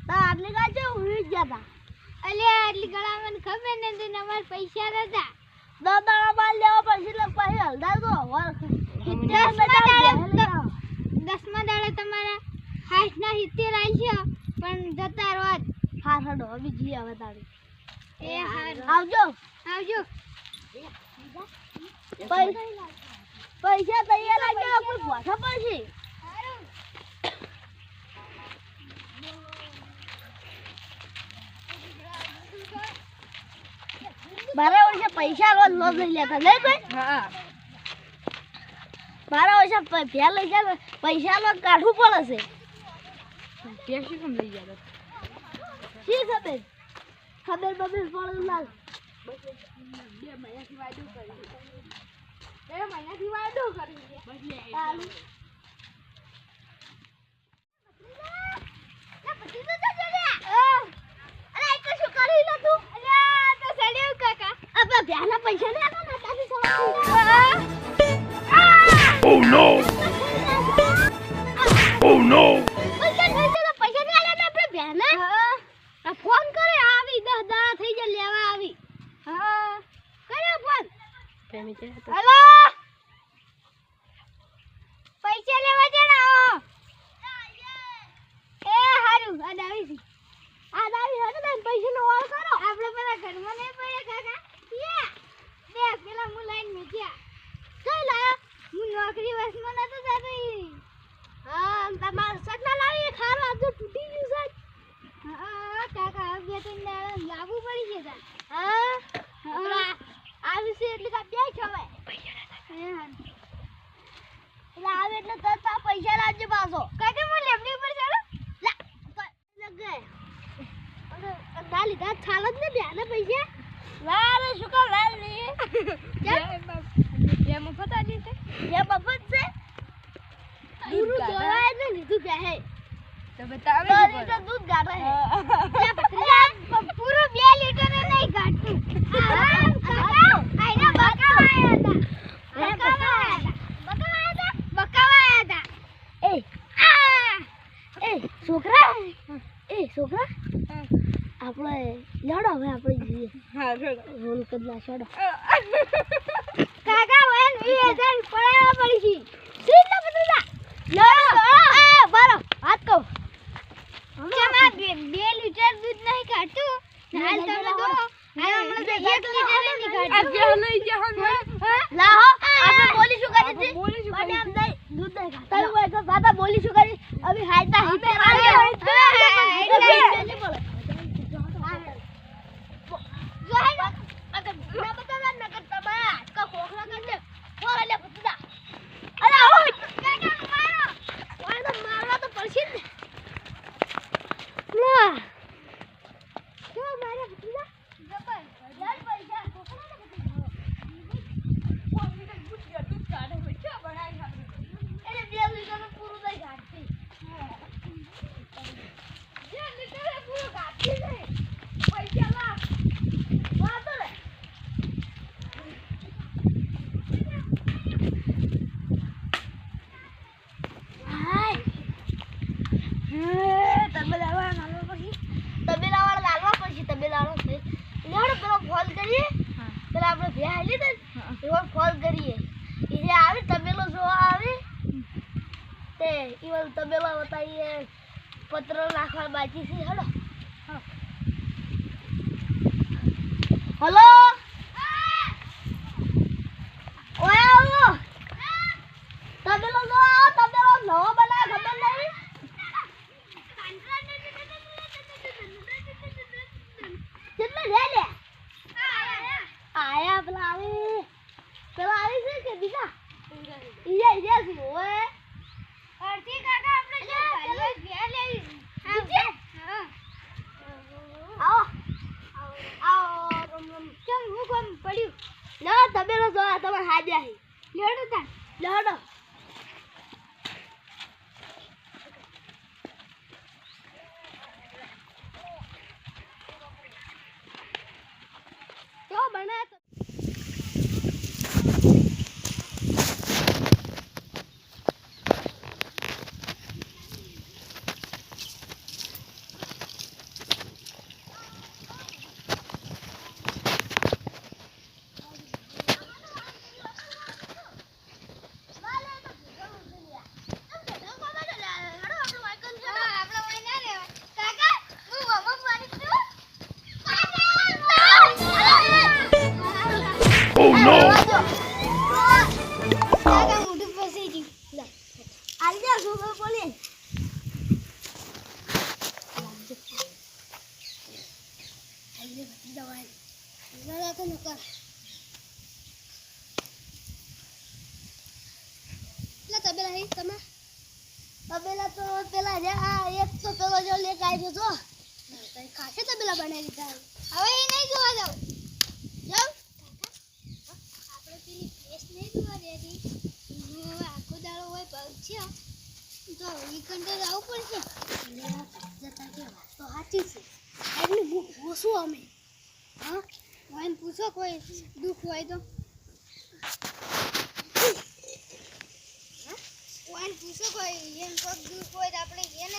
આટલી ગાજે ઉડી ગયા તા અલ્યા આટલી ગળા મને ખબર નથી ને અમાર પૈસા નતા દાદા બાર લેવા પછી એટલે પછી હલદાર તો દસમા દાડે તમારા 60 ના 70 આઈ છે પણ જતા રોજ હા હડો બીજી આવે તારી એ હાર આવજો આવજો પૈસા તૈયાર રાખજો કોઈ ભોસા પડશે બારે વર્ષે પૈસા રોજ લઈ લેતા નહીં કોઈ હા બારે વર્ષે ભ્યા લઈ જાય પૈસા નો કાઢવું પડે છે પેશી કેમ લઈ જાય શી ખબર ખબર બબર પડે લાલ 2 મહિનાથી વાયદો કરી ચાલુ ભ્યાના પૈસા ને આપો તારી સવાલ Oh no! Oh no! પૈસા ને આલે આપણે ભ્યાના આ ફોન કરે આવી 10 દાડા થઈ જાય લેવા આવી હા કર્યો ફોન હેલો પૈસા લેવા દે ને એ હારું આ દાવી હે ને પૈસા નો વાળ કરો આપણે પેલા ઘરમાં નહીં પડે કાકા બે પેલા હું લાઈન મેક્યા કઈ લાયા હું નોકરી વસમાં નતો જતો હા તમાર સટના લાવી ખારો આજુ તૂટી ગયું છે હા કાકા બે ત્રણ લાગુ પડી છે હા હા આવી છે એટલે કા બે છવે એટલે આવે એટલે તરત પૈસા લાવજો પાછો કાકા હું લેબડી ઉપર ચાલો લગે દાલી દા છાલ જ ને બેને પૈસા વારે શું કા લાલ ની એ મફત આલી છે એ મફત છે પૂરું દોરાય ને લીધું કે હે તો બતાવે તો લીટર દૂધ ગાડે હે પૂરું 2 લીટર ને નહીં ગાડતું આઈના બકાવા હતા એ છોકરા આપણે લડો હવે આપણે જઈએ હા છોડો રોલ કદલા છોડો કાકા વન 2000 પડાવા પડી સીટ ના બદલા લડો બારો હાથ કહો જમા 2 લીટર દૂધ નહીં કાઢતું હાલ તમે દો હાલ હમણાં 1 લીટર નહીં કાઢતું આ લઈ જાઓ લાહો આપણે બોલી શું કરી હતી મને આમ નહીં દૂધ નહીં ખાતા તમે કોઈ બાબા બોલી શું કરી અભી હાઈતા હિપે તબેલા બતાઈએ પત્ર નાખવા બાકી છે હેડો હેલો ઓય આવો તબેલો નો તબેલો નવો બના ખબર નહીં કેટલે લે આયા પેલા આવી છે કે બીજા ઈયા છે ઓય અરથી કાકા આપણે જે પહેલો ઘેર લેવી હા આવો ચમ હું કોમ પડ્યું ના તબેલો જો તમાર હાજ્યા હી લેડો તા લેડો તો બના કાકા મોઢું ફસાઈ ગયું લે આલ દે ગોગો બોલે આલે બધી દવાઈ લડા તો નકર લા તબેલા હે તમે તબેલા તો પેલા જે આ એક તો પેલો જો લે કાઈ જો તઈ કાશે તબેલા બનાવી દીધા હવે એ નહીં જોવા જાવ જાવ આપણે પેલી ફેસ નહીં જોવા દેતી હવે આખો દાડો હોય પગ છે તો વીકન તો જવું પડશે જતા કે વાત તો સાચી છે એટલે હું પૂછું અમે હા વાઈન પૂછો કોઈ દુઃખ હોય તો વાઈન પૂછો કોઈ એમ કોઈ દુઃખ હોય તો આપણે એને